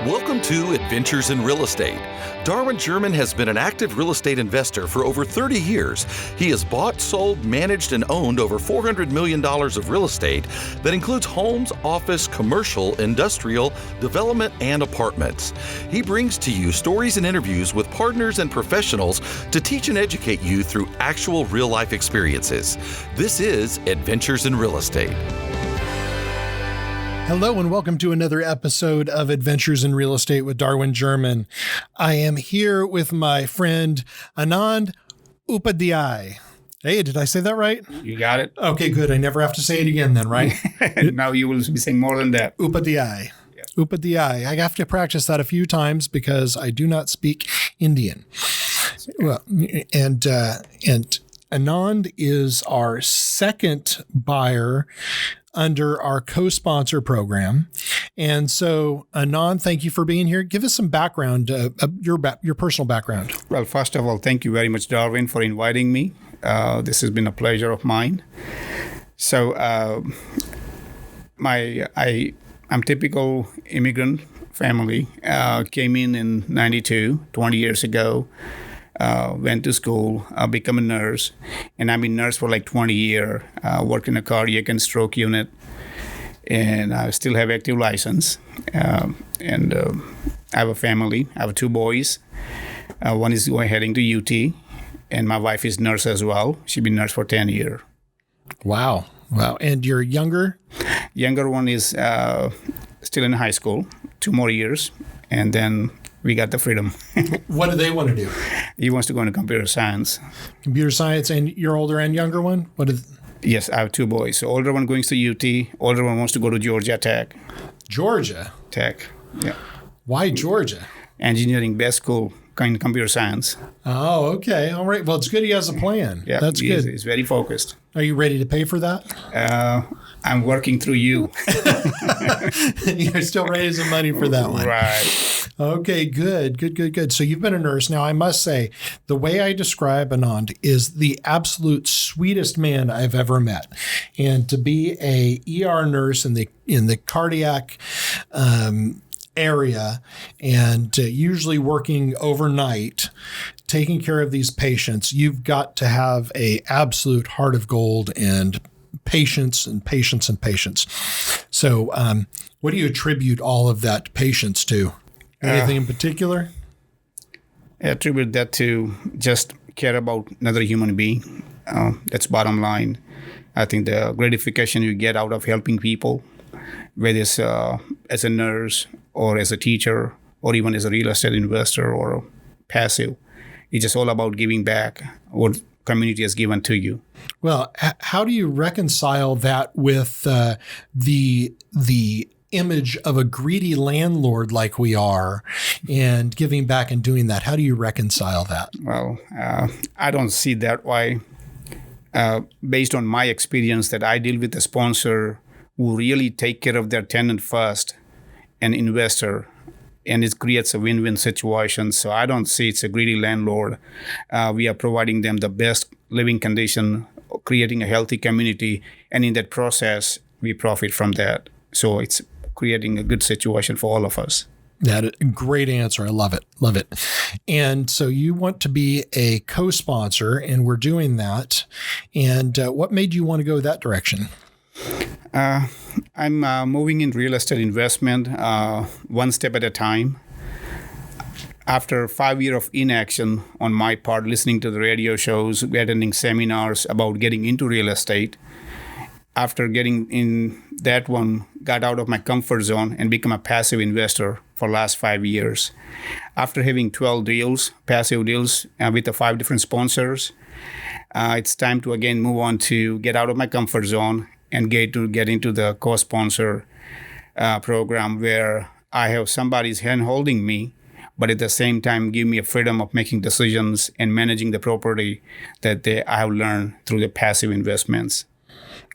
Welcome to Adventures in Real Estate. Darwin German has been an active real estate investor for over 30 years. He has bought, sold, managed, and owned over $400 million of real estate that includes homes, office, commercial, industrial, development, and apartments. He brings to you stories and interviews with partners and professionals to teach and educate you through actual real-life experiences. This is Adventures in Real Estate. Hello and welcome to another episode of Adventures in Real Estate with Darwin German. I am here with my friend Anand Upadhyaya. Hey, did I say that right? You got it. Okay, good. I never have to say it again then, right? Now you will be saying more than that. Upadhyaya. Yeah. Upadhyaya. I have to practice that a few times because I do not speak Indian. Well, and Anand is our second buyer under our co-sponsor program. And so, Anand, thank you for being here. Give us some background, your personal background. Well, first of all, thank you very much, Darwin, for inviting me. This has been a pleasure of mine. So, I'm typical immigrant family. Came in 92, 20 years ago. Went to school, become a nurse, and I've been a nurse for like 20 years, worked in a cardiac and stroke unit, and I still have active license. And I have a family. I have two boys. One is heading to UT, and my wife is nurse as well. She's been nurse for 10 years. Wow. And your younger? Younger one is still in high school, 2 more years, and then we got the freedom. What do they want to do? He wants to go into computer science. Computer science, and your older and younger one? Yes, I have two boys. So older one going to UT. Older one wants to go to Georgia Tech. Georgia Tech, yeah. Why Georgia? Engineering, best school, kind of computer science. Oh, okay. All right. Well, it's good he has a plan. Yeah, that's good. He's very focused. Are you ready to pay for that? I'm working through you. You're still raising money for that one. Right. Okay, good. So you've been a nurse. Now, I must say, the way I describe Anand is the absolute sweetest man I've ever met. And to be a ER nurse in the cardiac area and usually working overnight, taking care of these patients, you've got to have a absolute heart of gold and patience. So what do you attribute all of that patience to? Anything in particular? I attribute that to just care about another human being. That's bottom line. I think the gratification you get out of helping people, whether it's as a nurse or as a teacher or even as a real estate investor or passive, it's just all about giving back what community has given to you. Well, how do you reconcile that with the image of a greedy landlord like we are and giving back and doing that? How do you reconcile that? Well, I don't see that way. Based on my experience that I deal with a sponsor who really take care of their tenant first, an investor, and it creates a win-win situation. So I don't see it's a greedy landlord. We are providing them the best living condition, creating a healthy community, and in that process, we profit from that. So it's creating a good situation for all of us. Great answer. I love it. And so you want to be a co-sponsor, and we're doing that. And what made you want to go that direction? I'm moving in real estate investment one step at a time. After 5 years of inaction on my part, listening to the radio shows, attending seminars about getting into real estate, after getting in that one, got out of my comfort zone and become a passive investor for last 5 years. After having 12 deals, passive deals with the 5 different sponsors, it's time to again move on to get out of my comfort zone and get into the co-sponsor program where I have somebody's hand holding me, but at the same time give me a freedom of making decisions and managing the property that I have learned through the passive investments.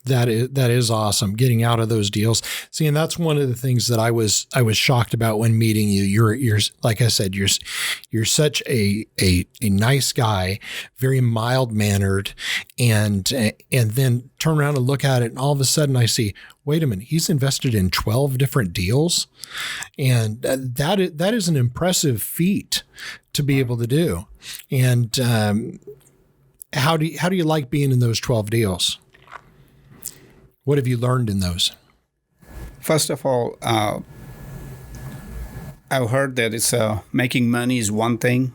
That is awesome. Getting out of those deals. See, and that's one of the things that I was shocked about when meeting you. You're like I said, you're such a nice guy, very mild mannered, and then turn around and look at it, and all of a sudden I see, wait a minute, he's invested in 12 different deals, and that is an impressive feat to be able to do. And how do you like being in those 12 deals? What have you learned in those? First of all, I've heard that it's making money is one thing,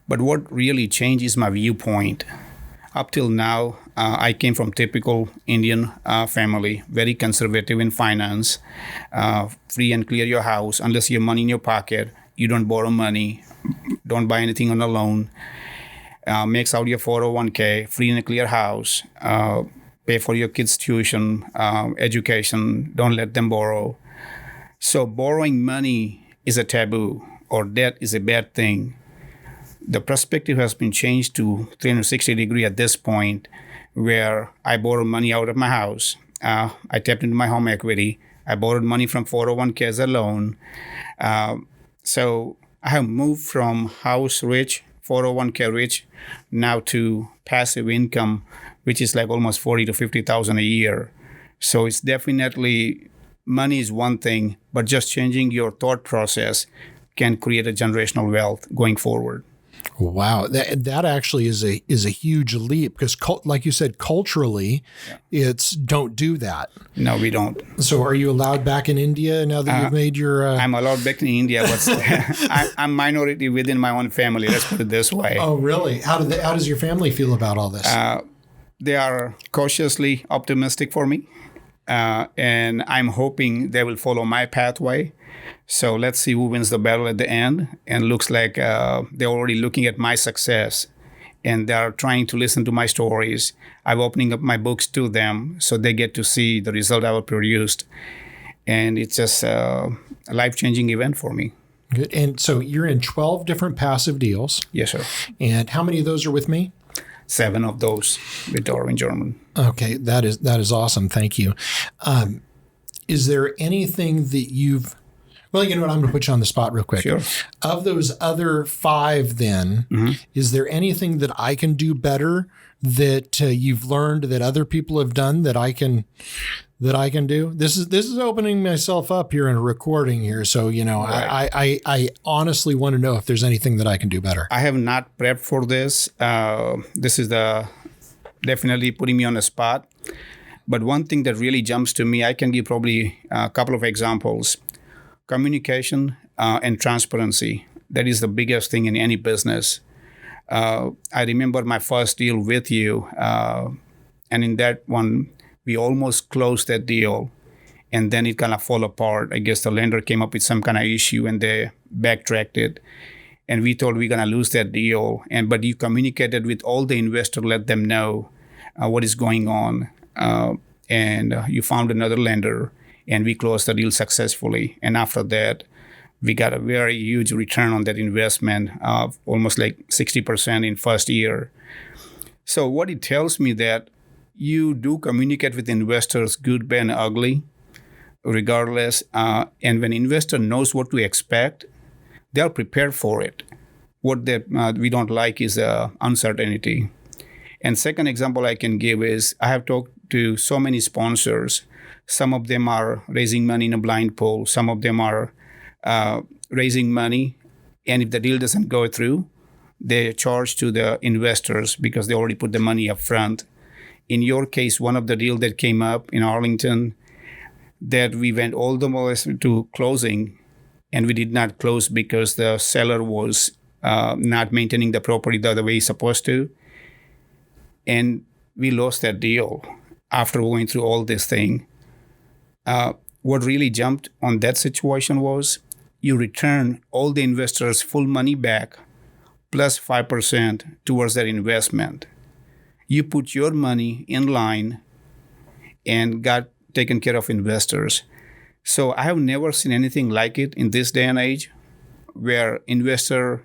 but what really changes my viewpoint. Up till now, I came from typical Indian family, very conservative in finance, free and clear your house. Unless you have money in your pocket, you don't borrow money, don't buy anything on a loan, max out your 401k, free and clear house, pay for your kids' tuition, education, don't let them borrow. So borrowing money is a taboo, or debt is a bad thing. The perspective has been changed to 360 degree at this point, where I borrow money out of my house. I tapped into my home equity. I borrowed money from 401k as a loan. So I have moved from house rich, 401k rich, now to passive income, which is like almost 40 to 50,000 a year. So it's definitely, money is one thing, but just changing your thought process can create a generational wealth going forward. Wow, that actually is a huge leap, because like you said, culturally, it's don't do that. No, we don't. So are you allowed back in India now that you've made your... I'm allowed back in India, but I'm minority within my own family, let's put it this way. Oh, really? How does your family feel about all this? They are cautiously optimistic for me, and I'm hoping they will follow my pathway. So let's see who wins the battle at the end. And looks like they're already looking at my success, and they're trying to listen to my stories. I'm opening up my books to them so they get to see the result I have produced. And it's just a life-changing event for me. Good. And so you're in 12 different passive deals. Yes, sir. And how many of those are with me? 7 of those with Darwin, German. Okay, that is awesome. Thank you. Is there anything that you've... Well, you know what? I'm going to put you on the spot real quick. Sure. Of those other 5, then, is there anything that I can do better that you've learned that other people have done that I can do? This is opening myself up here in a recording here, so right. I honestly want to know if there's anything that I can do better. I have not prepped for this. This is definitely putting me on the spot. But one thing that really jumps to me, I can give probably a couple of examples. Communication and transparency. That is the biggest thing in any business. I remember my first deal with you, and in that one, we almost closed that deal, and then it kind of fell apart. I guess the lender came up with some kind of issue, and they backtracked it. And we thought we're going to lose that deal. But you communicated with all the investors, let them know what is going on. And you found another lender, and we closed the deal successfully. And after that, we got a very huge return on that investment of almost like 60% in first year. So what it tells me that you do communicate with investors, good, bad, and ugly, regardless. And when investor knows what to expect, they're prepared for it. What we don't like is uncertainty. And second example I can give is I have talked to so many sponsors. Some of them are raising money in a blind pool. Some of them are raising money, and if the deal doesn't go through, they charge to the investors because they already put the money up front. In your case, one of the deals that came up in Arlington, that we went all the way to closing, and we did not close because the seller was not maintaining the property the way he's supposed to. And we lost that deal after going through all this thing. What really jumped on that situation was you return all the investors' full money back plus 5% towards their investment. You put your money in line and got taken care of investors. So I have never seen anything like it in this day and age, where investors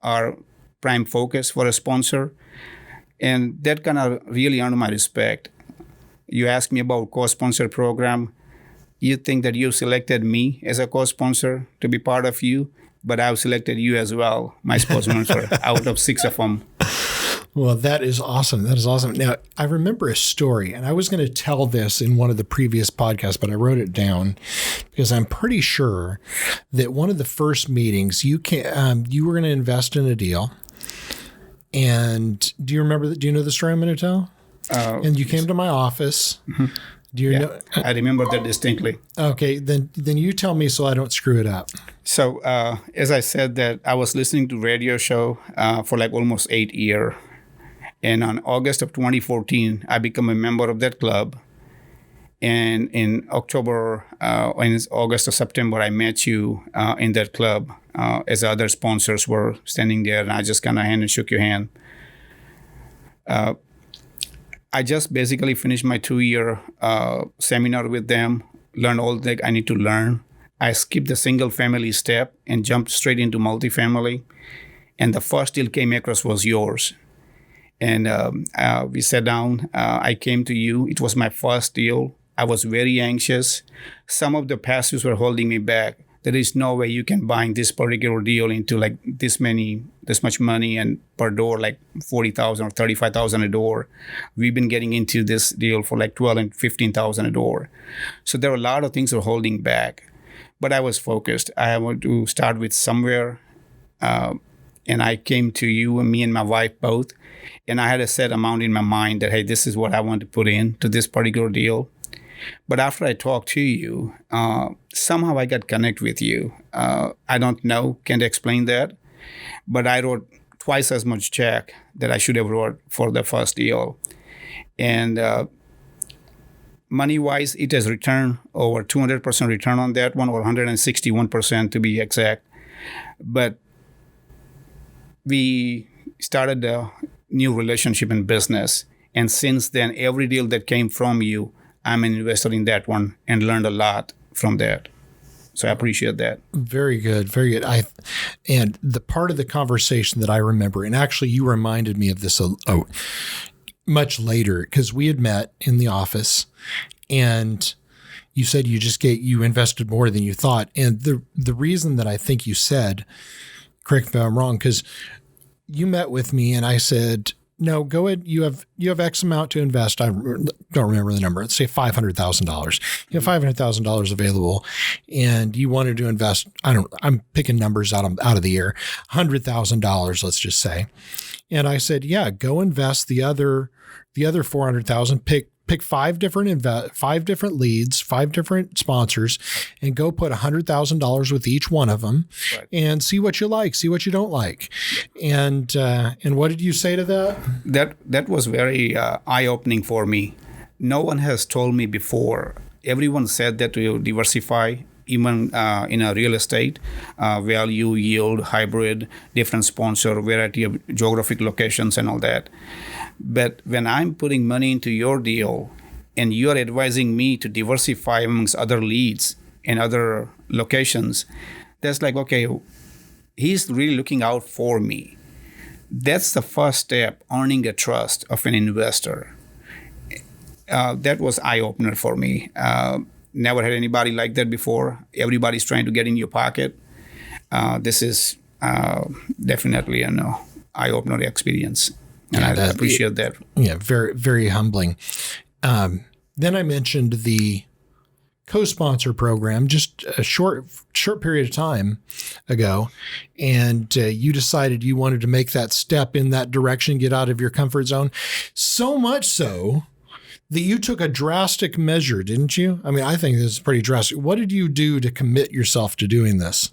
are prime focus for a sponsor. And that kind of really earned my respect. You asked me about co-sponsor program. You think that you selected me as a co-sponsor to be part of you, but I've selected you as well, my sponsor, out of 6 of them. Well, that is awesome. That is awesome. Now, I remember a story, and I was going to tell this in one of the previous podcasts, but I wrote it down because I'm pretty sure that one of the first meetings you were going to invest in a deal. And do you remember? Do you know the story I'm going to tell? And you came to my office. Mm-hmm. Do you know? I remember that distinctly. Okay, then you tell me so I don't screw it up. So, as I said, that I was listening to radio show for like almost 8 years. And on August of 2014, I became a member of that club. And in October, in August or September, I met you in that club as other sponsors were standing there. And I just kind of hand and shook your hand. I just basically finished my 2-year seminar with them, learned all that I need to learn. I skipped the single family step and jumped straight into multifamily. And the first deal came across was yours. And we sat down. I came to you. It was my first deal. I was very anxious. Some of the passives were holding me back. There is no way you can buy this particular deal into like this much money and per door, like $40,000 or $35,000 a door. We've been getting into this deal for like $12,000 and $15,000 a door. So there were a lot of things that were holding back. But I was focused. I wanted to start with somewhere. And I came to you, and me and my wife both. And I had a set amount in my mind that, hey, this is what I want to put in to this particular deal. But after I talked to you, somehow I got connected with you. I don't know, can't explain that. But I wrote twice as much check that I should have wrote for the first deal. And money-wise, it has returned over 200% return on that one, or 161% to be exact. But we started a new relationship in business. And since then, every deal that came from you, I'm an investor in that one and learned a lot from that. So I appreciate that. Very good. Very good. And the part of the conversation that I remember, and actually you reminded me of this much later, because we had met in the office and you said you invested more than you thought. And the reason that I think you said, correct me if I'm wrong, because you met with me and I said, no, go ahead. You have X amount to invest. I don't remember the number. Let's say $500,000. You have $500,000 available, and you wanted to invest. I'm picking numbers out of the air. $100,000, let's just say. And I said, yeah, go invest the other $400,000. Pick 5 different leads, 5 different sponsors, and go put $100,000 with each one of them, right, and see what you like, see what you don't like. And what did you say to that? That was very eye-opening for me. No one has told me before. Everyone said that to diversify, even in a real estate, value, yield, hybrid, different sponsor, variety of geographic locations and all that. But when I'm putting money into your deal and you're advising me to diversify amongst other leads and other locations, that's like, okay, he's really looking out for me. That's the first step, earning the trust of an investor. That was eye-opener for me. Never had anybody like that before. Everybody's trying to get in your pocket. This is definitely an eye-opener experience. And I appreciate that. Yeah, very, very humbling. Then I mentioned the co-sponsor program just a short period of time ago, and you decided you wanted to make that step in that direction, get out of your comfort zone. So much so that you took a drastic measure, didn't you? I mean, I think this is pretty drastic. What did you do to commit yourself to doing this?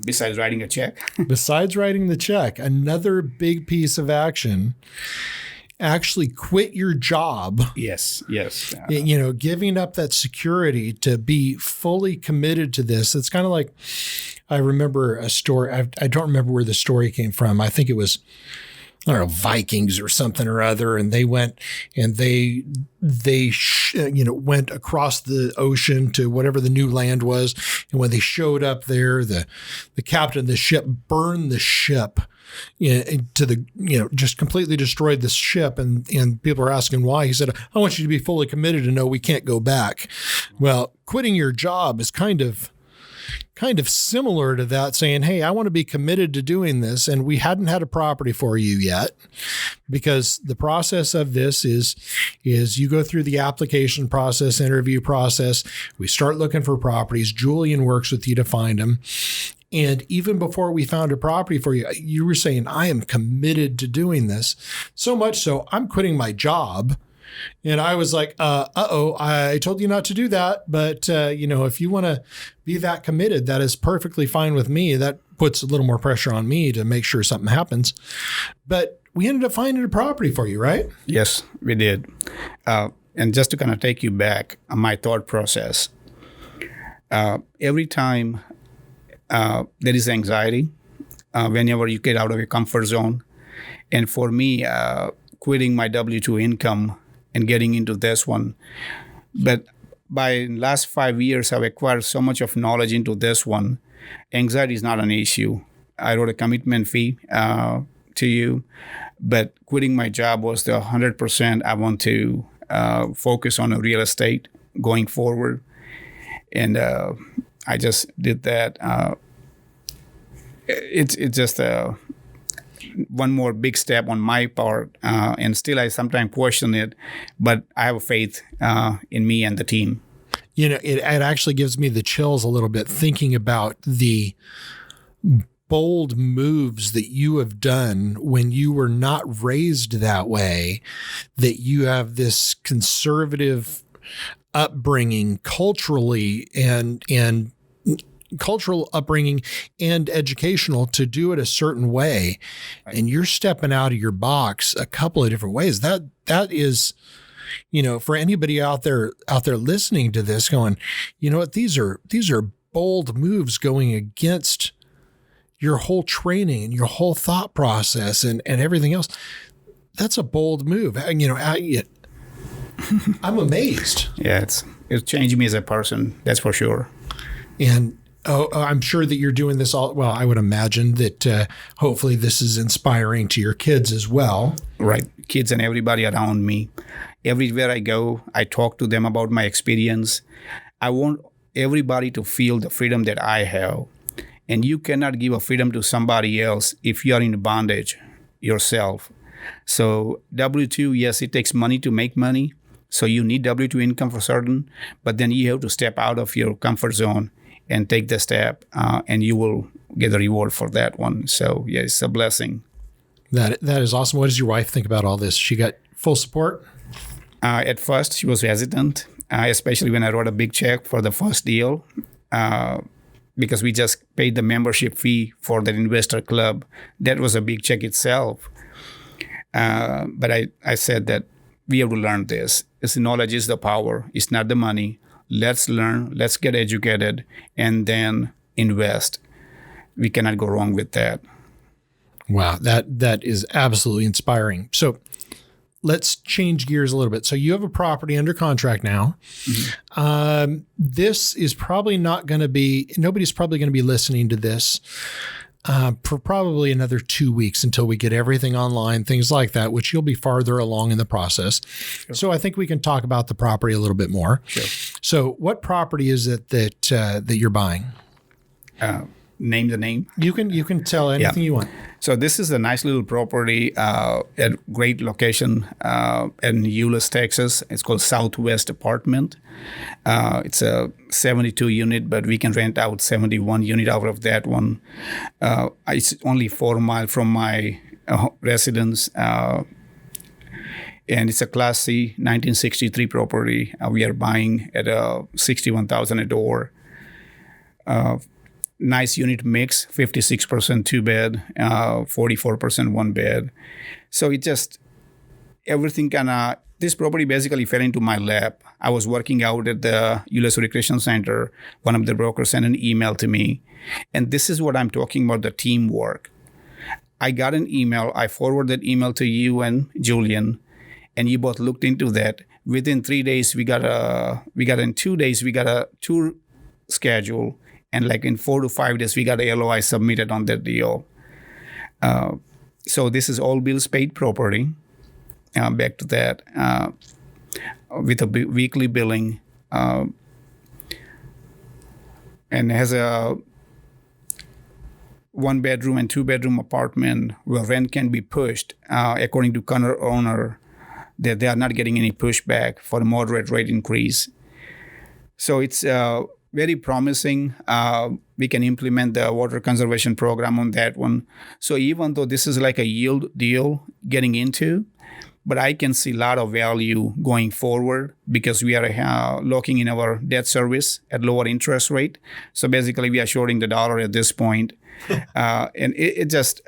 Besides writing a check. Besides writing the check, another big piece of action, actually quit your job. Yes. Giving up that security to be fully committed to this. It's kind of like, I remember a story. I don't remember where the story came from. I think it was, I don't know, Vikings or something or other. And they went and they went across the ocean to whatever the new land was. And when they showed up there, the captain of the ship burned the ship to the, just completely destroyed the ship. And people are asking why. He said, I want you to be fully committed to know we can't go back. Well, quitting your job is kind of similar to that, saying, hey, I want to be committed to doing this. And we hadn't had a property for you yet, because the process of this is you go through the application process, interview process. We start looking for properties. Julian works with you to find them. And even before we found a property for you, you were saying, I am committed to doing this. So much so I'm quitting my job. And I was like, I told you not to do that. But, if you want to be that committed, that is perfectly fine with me. That puts a little more pressure on me to make sure something happens. But we ended up finding a property for you, right? Yes, we did. And just to kind of take you back on my thought process, every time there is anxiety, whenever you get out of your comfort zone. And for me, quitting my W-2 income and getting into this one. But by last 5 years, I've acquired so much of knowledge into this one. Anxiety is not an issue. I wrote a commitment fee to you, but quitting my job was the 100%. I want to focus on real estate going forward. And I just did that. It's just one more big step on my part, and still I sometimes question it, but I have faith in me and the team. It actually gives me the chills a little bit thinking about the bold moves that you have done when you were not raised that way, that you have this conservative upbringing culturally and cultural upbringing and educational to do it a certain way. Right. And you're stepping out of your box a couple of different ways. That is, for anybody out there listening to this going, you know what, these are bold moves going against your whole training and your whole thought process and everything else. That's a bold move. I'm amazed. Yeah, it's changed me as a person. That's for sure. And I'm sure that you're doing this all. Well, I would imagine that hopefully this is inspiring to your kids as well. Right. Kids and everybody around me. Everywhere I go, I talk to them about my experience. I want everybody to feel the freedom that I have. And you cannot give a freedom to somebody else if you are in bondage yourself. So W-2, yes, it takes money to make money. So you need W-2 income for certain. But then you have to step out of your comfort zone and take the step, and you will get a reward for that one. So, yeah, it's a blessing. That is awesome. What does your wife think about all this? She got full support? At first, she was hesitant, especially when I wrote a big check for the first deal, because we just paid the membership fee for that investor club. That was a big check itself. But I said that we have to learn this. It's knowledge is the power. It's not the money. Let's learn, let's get educated, and then invest. We cannot go wrong with that. Wow, that is absolutely inspiring. So let's change gears a little bit. So you have a property under contract now. Mm-hmm. This is probably nobody's probably going to be listening to this for probably another 2 weeks until we get everything online, things like that, which you'll be farther along in the process. Sure. So I think we can talk about the property a little bit more. Sure. So what property is it that you're buying? Name the name. You can tell anything you want. So this is a nice little property at great location in Euless, Texas. It's called Southwest Apartment. It's a 72 unit, but we can rent out 71 unit out of that one. It's only 4 miles from my residence. And it's a Class C 1963 property. We are buying at $61,000 a door. Nice unit mix, 56% 2-bed, 44% 1-bed. So it just, everything this property basically fell into my lap. I was working out at the Euless Recreation Center. One of the brokers sent an email to me. And this is what I'm talking about, the teamwork. I got an email. I forwarded that email to you and Julian, and you both looked into that. Within 3 days, in 2 days, we got a tour schedule. And like in 4 to 5 days, we got a LOI submitted on that deal. So this is all bills paid property. Back to that, with a weekly billing, and has a 1-bedroom and 2-bedroom apartment where rent can be pushed according to current owner, that they are not getting any pushback for a moderate rate increase. So it's very promising. We can implement the water conservation program on that one. So even though this is like a yield deal getting into, but I can see a lot of value going forward because we are locking in our debt service at lower interest rate. So basically, we are shorting the dollar at this point. And it just,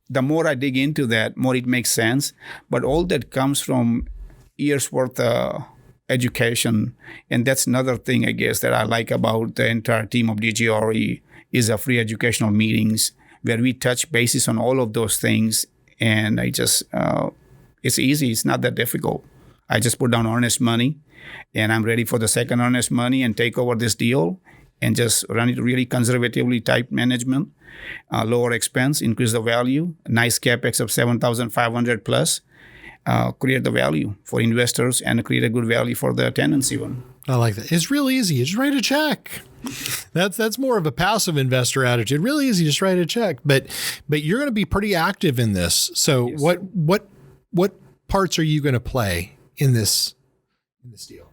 the more I dig into that, more it makes sense. But all that comes from years worth of education. And that's another thing, I guess, that I like about the entire team of DGRE is a free educational meetings where we touch bases on all of those things. And I just... it's easy. It's not that difficult. I just put down earnest money, and I'm ready for the second earnest money and take over this deal and just run it really conservatively type management, lower expense, increase the value, nice capex of $7,500 plus, create the value for investors and create a good value for the tenants even. I like that. It's real easy. You just write a check. That's more of a passive investor attitude. Really easy. Just write a check. But you're going to be pretty active in this. So yes. What parts are you going to play in this deal?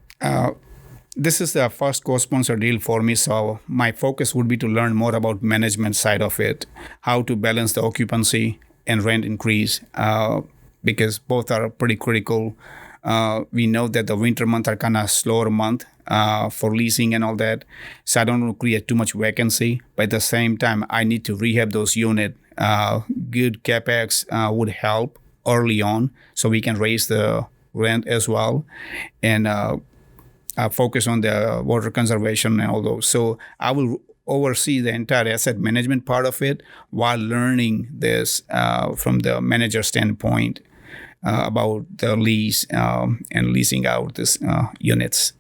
This is the first co-sponsor deal for me, so my focus would be to learn more about management side of it, how to balance the occupancy and rent increase, because both are pretty critical. We know that the winter months are kind of slower month for leasing and all that, so I don't want to create too much vacancy. But at the same time, I need to rehab those units. Good capex would help early on, so we can raise the rent as well, and focus on the water conservation and all those. So I will oversee the entire asset management part of it while learning this from the manager standpoint about the lease and leasing out these units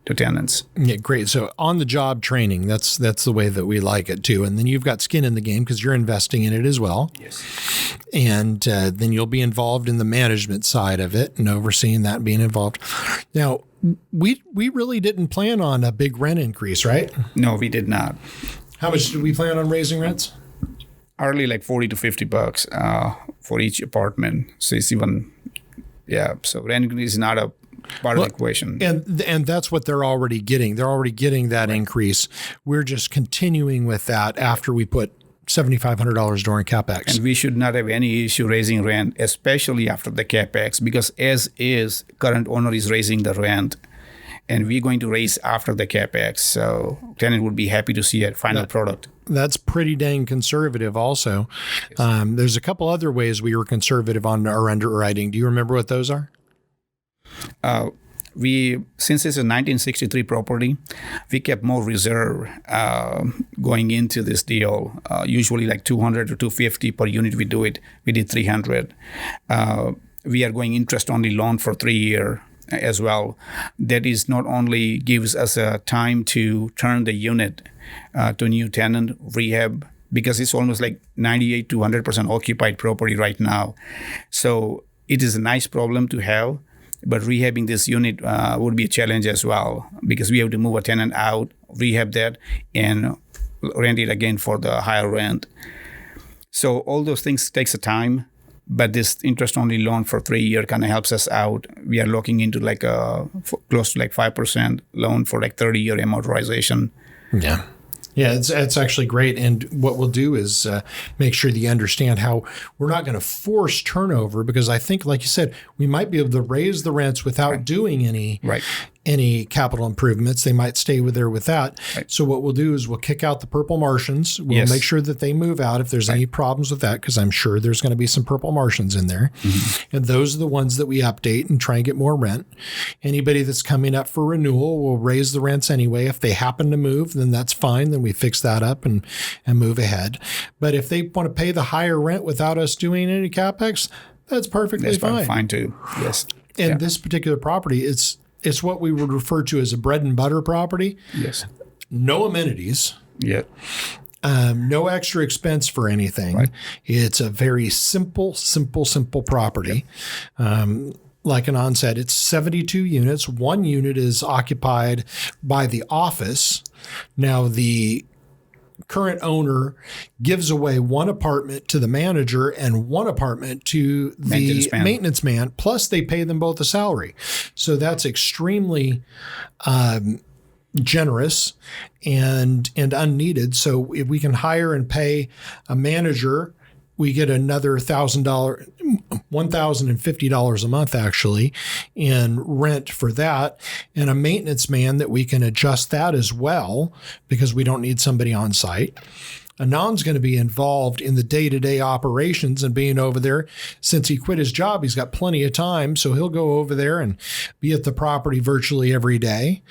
to tenants. Yeah, great. So on the job training, that's the way that we like it too. And then you've got skin in the game because you're investing in it as well. Yes. And then you'll be involved in the management side of it and overseeing that and being involved. Now, we really didn't plan on a big rent increase, right? No, we did not. How much did we plan on raising rents? Hardly like $40 to $50 for each apartment. So it's even, so rent increase is not a part of the equation. And that's what they're already getting. They're already getting that increase. We're just continuing with that after we put $7,500 during CapEx. And we should not have any issue raising rent, especially after the CapEx, because as is, current owner is raising the rent, and we're going to raise after the CapEx. So tenant would be happy to see a final product. That's pretty dang conservative also. Yes. There's a couple other ways we were conservative on our underwriting. Do you remember what those are? Since it's a 1963 property, we kept more reserve going into this deal. Usually like 200 or 250 per unit we do it. We did 300. We are going interest only loan for 3 years as well. That is not only gives us a time to turn the unit to a new tenant, rehab, because it's almost like 98 to 100% occupied property right now. So it is a nice problem to have. But rehabbing this unit would be a challenge as well, because we have to move a tenant out, rehab that, and rent it again for the higher rent. So all those things takes a time, but this interest-only loan for 3 years kind of helps us out. We are looking into like close to like 5% loan for like 30-year amortization. Yeah. Yeah, it's actually great. And what we'll do is make sure that you understand how we're not going to force turnover, because I think, like you said, we might be able to raise the rents without doing any capital improvements. They might stay there with that. Right. So what we'll do is we'll kick out the Purple Martians. We'll make sure that they move out if there's any problems with that, because I'm sure there's going to be some Purple Martians in there. Mm-hmm. And those are the ones that we update and try and get more rent. Anybody that's coming up for renewal, will raise the rents anyway. If they happen to move, then that's fine. Then we fix that up and move ahead. But if they want to pay the higher rent without us doing any CapEx, that's perfectly fine. That's fine too. Yes. And this particular property, it's what we would refer to as a bread and butter property. Yes. No amenities. Yeah. No extra expense for anything. Right. It's a very simple property. Like Anand said, it's 72 units. One unit is occupied by the office. Now, the current owner gives away one apartment to the manager and one apartment to the maintenance man, plus they pay them both a salary. So that's extremely generous and unneeded. So if we can hire and pay a manager, we get another $1,050 a month actually in rent for that, and a maintenance man that we can adjust that as well because we don't need somebody on site. Anand's going to be involved in the day-to-day operations and being over there. Since he quit his job, he's got plenty of time, so he'll go over there and be at the property virtually every day,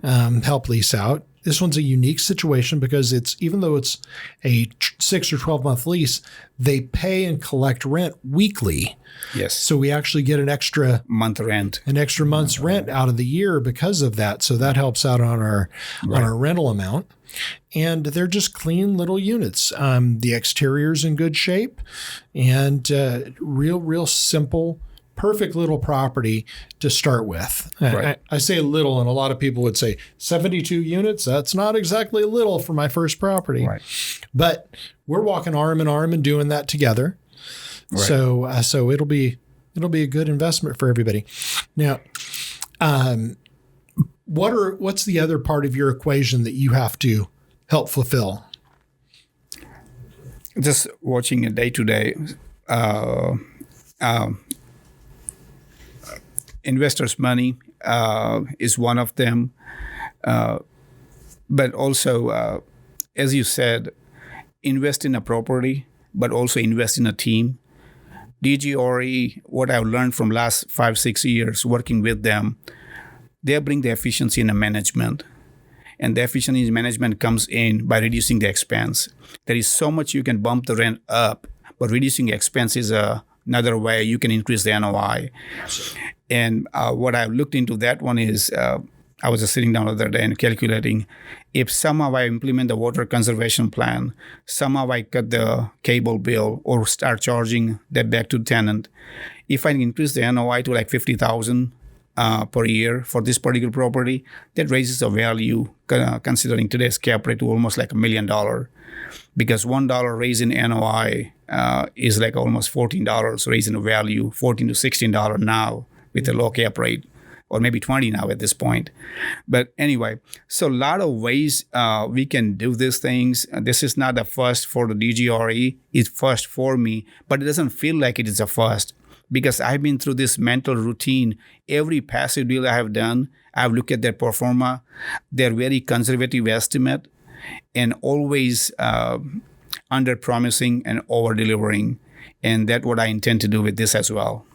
help lease out. This one's a unique situation because even though it's a 6 or 12 month lease, they pay and collect rent weekly. Yes. So we actually get an extra month's rent out of the year because of that. So that helps out on our rental amount. And they're just clean little units. The exterior's in good shape, and real simple, perfect little property to start with. Right. I say little, and a lot of people would say 72 units. That's not exactly little for my first property. Right. But we're walking arm in arm and doing that together. Right. So it'll be a good investment for everybody. Now, what's the other part of your equation that you have to help fulfill? Just watching it day to day. Investors' money is one of them. But also, as you said, invest in a property, but also invest in a team. DGRE, what I've learned from last 5-6 years working with them, they bring the efficiency in the management. And the efficiency in management comes in by reducing the expense. There is so much you can bump the rent up, but reducing the expense is another way you can increase the NOI. And what I looked into that one is, I was just sitting down the other day and calculating, if somehow I implement the water conservation plan, somehow I cut the cable bill or start charging that back to the tenant, if I increase the NOI to like $50,000 per year for this particular property, that raises the value, considering today's cap rate, to almost like $1 million. Because $1 raise in NOI is like almost $14 raise in the value, $14 to $16 now with a low cap rate, or maybe 20 now at this point. But anyway, so a lot of ways we can do these things. This is not the first for the DGRE. It's first for me, but it doesn't feel like it is a first because I've been through this mental routine. Every passive deal I have done, I've looked at their pro forma, their very conservative estimate, and always under-promising and over-delivering. And that's what I intend to do with this as well.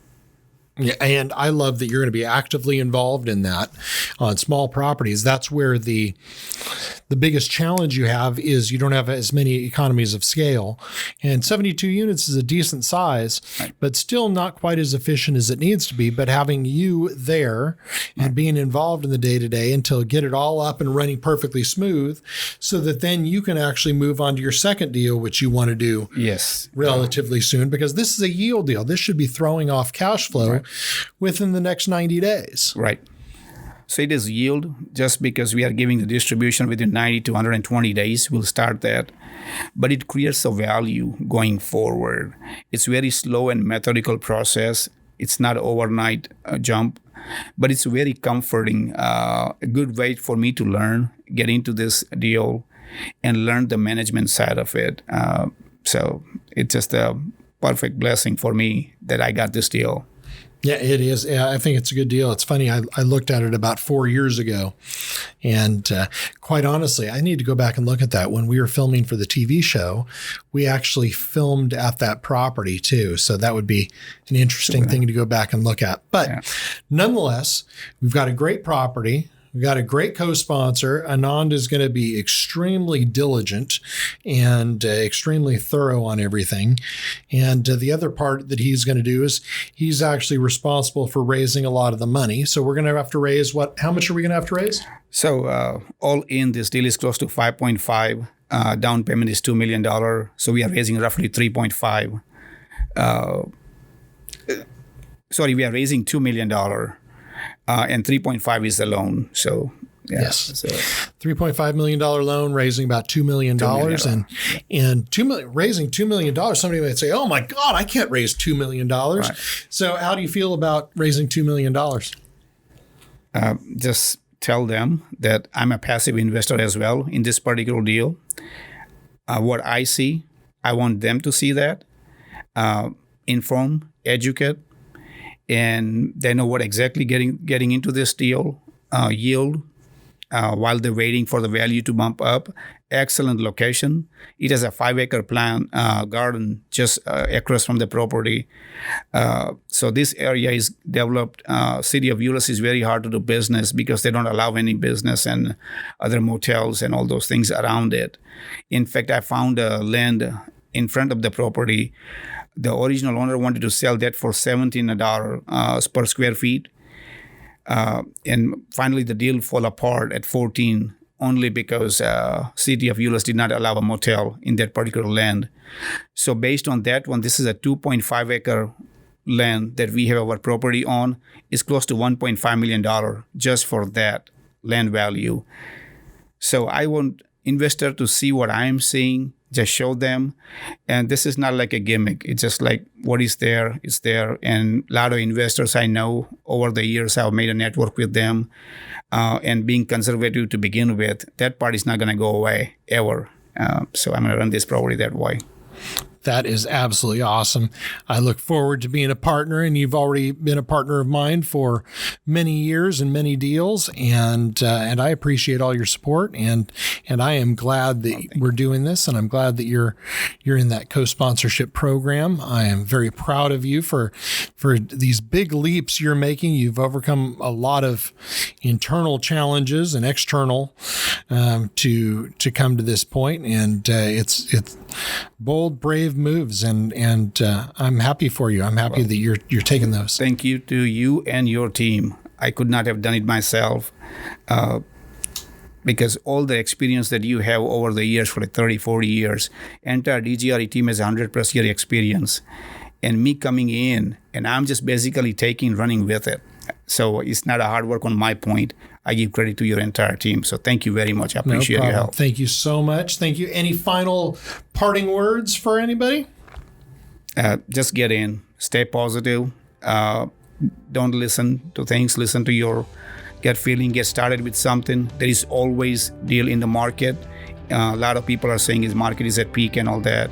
Yeah, and I love that you're going to be actively involved in that on small properties. That's where the biggest challenge you have is you don't have as many economies of scale. And 72 units is a decent size, right, but still not quite as efficient as it needs to be. But having you there and being involved in the day-to-day until get it all up and running perfectly smooth so that then you can actually move on to your second deal, which you want to do relatively soon, because this is a yield deal. This should be throwing off cash flow within the next 90 days. Right. So it is yield just because we are giving the distribution within 90 to 120 days. We'll start that. But it creates a value going forward. It's very slow and methodical process. It's not overnight jump, but it's very comforting, a good way for me to learn, get into this deal and learn the management side of it. So it's just a perfect blessing for me that I got this deal. Yeah, it is. Yeah, I think it's a good deal. It's funny. I looked at it about 4 years ago, and quite honestly, I need to go back and look at that. When we were filming for the TV show, we actually filmed at that property too. So that would be an interesting thing to go back and look at. But nonetheless, we've got a great property. We got a great co-sponsor. Anand is going to be extremely diligent and extremely thorough on everything. And the other part that he's going to do is he's actually responsible for raising a lot of the money. So we're going to have to raise how much are we going to have to raise? So all in, this deal is close to 5.5. Down payment is $2 million. So we are raising roughly 3.5. We are raising $2 million. And 3.5 is the loan. So yes, so $3.5 million loan, raising about $2 million, and raising $2 million. Somebody might say, "Oh my God, I can't raise $2 million." Right. So, how do you feel about raising $2 million? Just tell them that I'm a passive investor as well in this particular deal. What I see, I want them to see that, inform, educate. And they know what exactly getting into this deal, yield, while they're waiting for the value to bump up. Excellent location. It has a 5-acre garden just across from the property. So this area is developed. City of Euless is very hard to do business because they don't allow any business and other motels and all those things around it. In fact, I found land in front of the property. The original owner wanted to sell that for $17 per square feet. And finally, the deal fell apart at $14 only because City of Euless did not allow a motel in that particular land. So based on that one, this is a 2.5-acre land that we have our property on. It's close to $1.5 million just for that land value. So I want investor to see what I am seeing, just show them. And this is not like a gimmick. It's just like what is there is there. And a lot of investors I know over the years, I've made a network with them. And being conservative to begin with, that part is not going to go away ever. So I'm going to run this property that way. That is absolutely awesome. I look forward to being a partner, and you've already been a partner of mine for many years and many deals, and I appreciate all your support, and I am glad that we're doing this, and I'm glad that you're in that co-sponsorship program. I am very proud of you for these big leaps you're making. You've overcome a lot of internal challenges and external to come to this point, and it's bold, brave moves, and I'm happy for you. I'm happy that you're taking those. Thank you to you and your team. I could not have done it myself because all the experience that you have over the years for like 30, 40 years, entire DGRE team has 100+ year experience. And me coming in, and I'm just basically running with it. So it's not a hard work on my point. I give credit to your entire team. So thank you very much. I appreciate your help. Thank you so much. Thank you. Any final parting words for anybody? Just get in. Stay positive. Don't listen to things. Listen to your gut feeling. Get started with something. There is always deal in the market. A lot of people are saying his market is at peak and all that.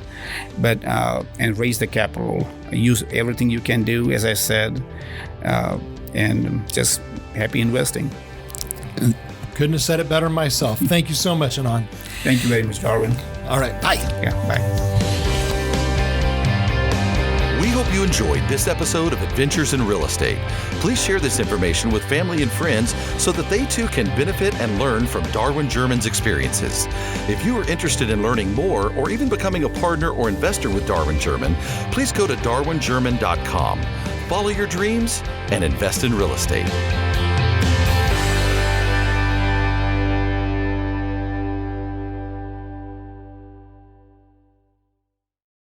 But and raise the capital. Use everything you can do, as I said. And just happy investing. Couldn't have said it better myself. Thank you so much, Anand. Thank you very much, Darwin. All right. Bye. Yeah, bye. We hope you enjoyed this episode of Adventures in Real Estate. Please share this information with family and friends so that they too can benefit and learn from Darwin German's experiences. If you are interested in learning more or even becoming a partner or investor with Darwin German, please go to darwingerman.com. Follow your dreams and invest in real estate.